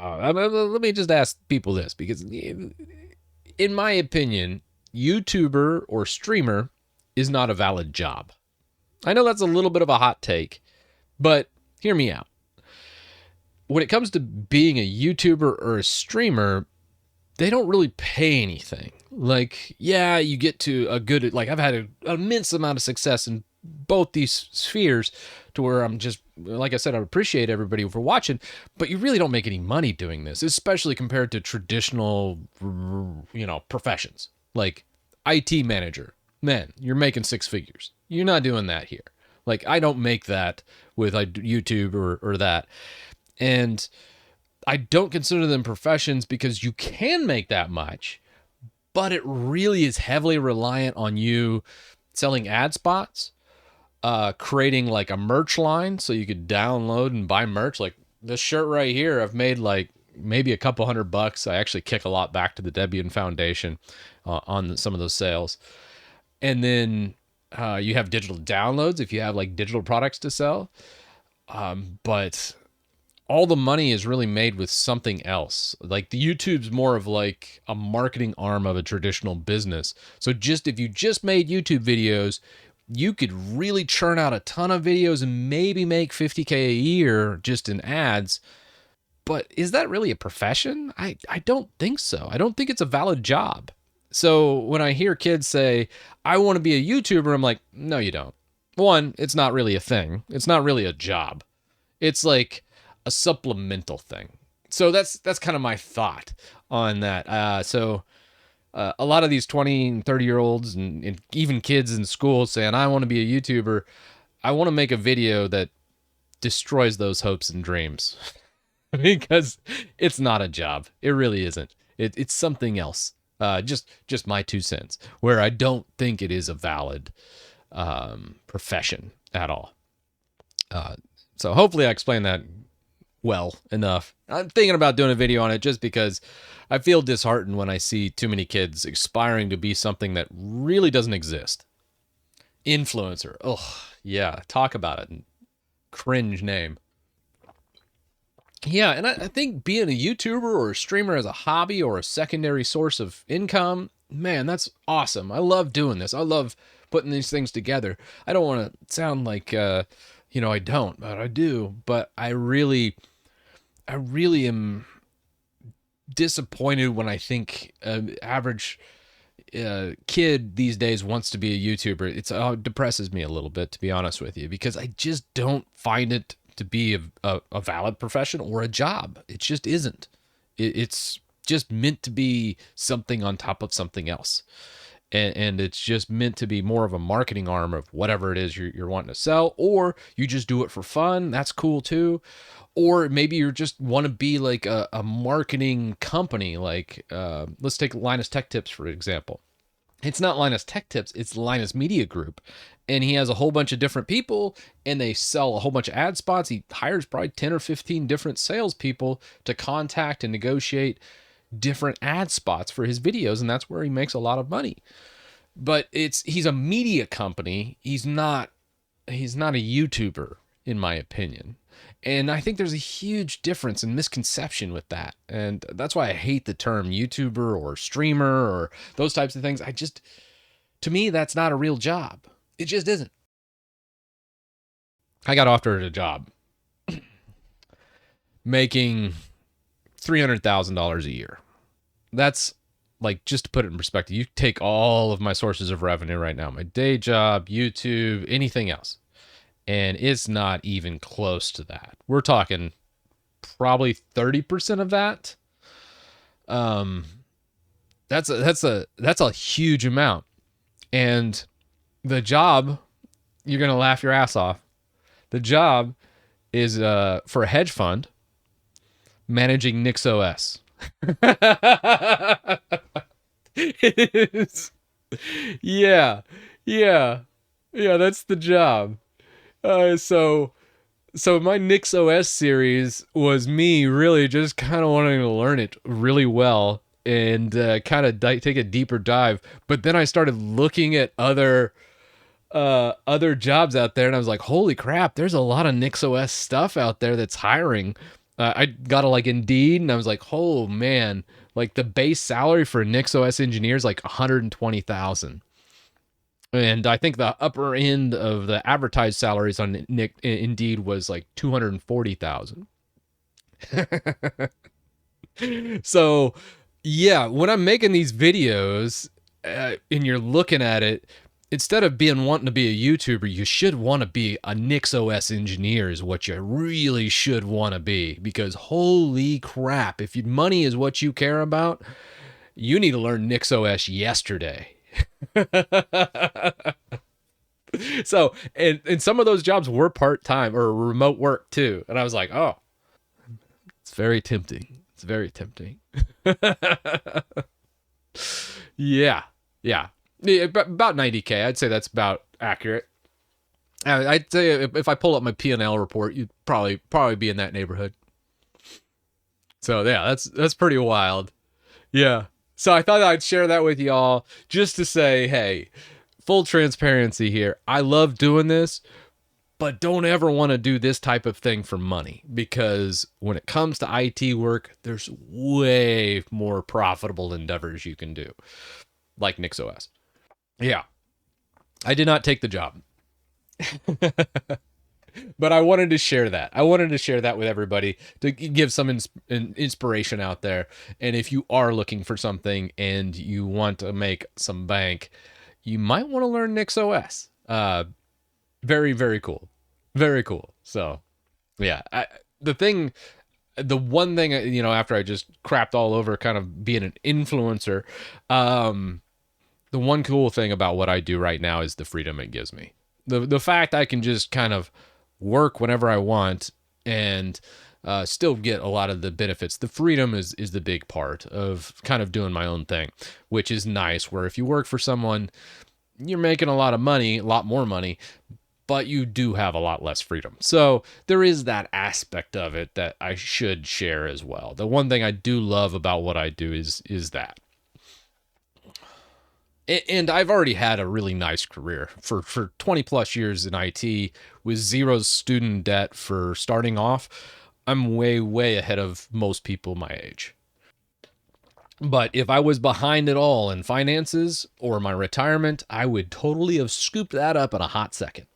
Let me just ask people this, because in my opinion, YouTuber or streamer is not a valid job. I know that's a little bit of a hot take, but hear me out. When it comes to being a YouTuber or a streamer, they don't really pay anything. Like, yeah, you get to a good, like, I've had an immense amount of success in both these spheres, to where I'm just, like I said, I appreciate everybody for watching, but you really don't make any money doing this, especially compared to traditional, professions like IT manager. Man, you're making six figures. You're not doing that here. Like, I don't make that with YouTube or that. And I don't consider them professions because you can make that much, but it really is heavily reliant on you selling ad spots, creating like a merch line so you could download and buy merch. Like this shirt right here, I've made like maybe a couple $100. I actually kick a lot back to the Debian Foundation on some of those sales. And then you have digital downloads if you have like digital products to sell. But all the money is really made with something else. Like the YouTube's more of like a marketing arm of a traditional business. So just if you just made YouTube videos, you could really churn out a ton of videos and maybe make 50K a year just in ads. But is that really a profession? I don't think so. I don't think it's a valid job. So when I hear kids say, I want to be a YouTuber, I'm like, no, you don't. One, it's not really a thing. It's not really a job. It's like a supplemental thing. So that's kind of my thought on that. So a lot of these 20 and 30-year-olds and even kids in school saying, I want to be a YouTuber, I want to make a video that destroys those hopes and dreams because it's not a job. It really isn't. It's something else. Just my 2 cents, where I don't think it is a valid profession at all. So hopefully I explained that well enough. I'm thinking about doing a video on it just because I feel disheartened when I see too many kids aspiring to be something that really doesn't exist. Influencer. Oh, yeah. Talk about it. Cringe name. Yeah, and I think being a YouTuber or a streamer as a hobby or a secondary source of income, man, that's awesome. I love doing this. I love putting these things together. I don't want to sound like, I don't, but I do. But I really am disappointed when I think an average kid these days wants to be a YouTuber. It depresses me a little bit, to be honest with you, because I just don't find it to be a valid profession or a job. It just isn't. It's just meant to be something on top of something else. And it's just meant to be more of a marketing arm of whatever it is you're wanting to sell, or you just do it for fun. That's cool too. Or maybe you just want to be like a marketing company. Like let's take Linus Tech Tips, for example. It's not Linus Tech Tips, it's Linus Media Group. And he has a whole bunch of different people and they sell a whole bunch of ad spots. He hires probably 10 or 15 different salespeople to contact and negotiate different ad spots for his videos. And that's where he makes a lot of money. But he's a media company. He's not a YouTuber, in my opinion. And I think there's a huge difference and misconception with that. And that's why I hate the term YouTuber or streamer or those types of things. To me, that's not a real job. It just isn't. I got offered a job making $300,000 a year. That's, like, just to put it in perspective, you take all of my sources of revenue right now, my day job, YouTube, anything else, and it's not even close to that. We're talking probably 30% of that. That's a huge amount. And the job, you're going to laugh your ass off. The job is for a hedge fund managing NixOS. It is. Yeah. That's the job. So my NixOS series was me really just kind of wanting to learn it really well and kind of take a deeper dive. But then I started looking at other jobs out there, and I was like, holy crap, there's a lot of NixOS stuff out there that's hiring. I got to like Indeed, and I was like, oh man, like the base salary for a NixOS engineer is like 120,000. And I think the upper end of the advertised salaries on Indeed was like 240,000. So, yeah, when I'm making these videos and you're looking at it, instead of being wanting to be a YouTuber, you should want to be a NixOS engineer is what you really should want to be, because holy crap, if money is what you care about, you need to learn NixOS yesterday. So, and some of those jobs were part-time or remote work too. And I was like, oh, it's very tempting. It's very tempting. Yeah. Yeah. Yeah, about 90K. I'd say that's about accurate. I'd say if I pull up my P&L report, you'd probably be in that neighborhood. So yeah, that's pretty wild. Yeah. So I thought I'd share that with y'all just to say, hey, full transparency here. I love doing this, but don't ever want to do this type of thing for money, because when it comes to IT work, there's way more profitable endeavors you can do, like NixOS. Yeah. I did not take the job. But I wanted to share that. I wanted to share that with everybody to give some inspiration out there. And if you are looking for something and you want to make some bank, you might want to learn NixOS. Very, very cool. Very cool. So, yeah. The one thing, after I just crapped all over kind of being an influencer, the one cool thing about what I do right now is the freedom it gives me. The fact I can just kind of work whenever I want and still get a lot of the benefits. The freedom is the big part of kind of doing my own thing, which is nice, where if you work for someone, you're making a lot of money, a lot more money, but you do have a lot less freedom. So there is that aspect of it that I should share as well. The one thing I do love about what I do is that. And I've already had a really nice career for 20 plus years in IT with zero student debt for starting off. I'm way, way ahead of most people my age. But if I was behind it all in finances or my retirement, I would totally have scooped that up in a hot second.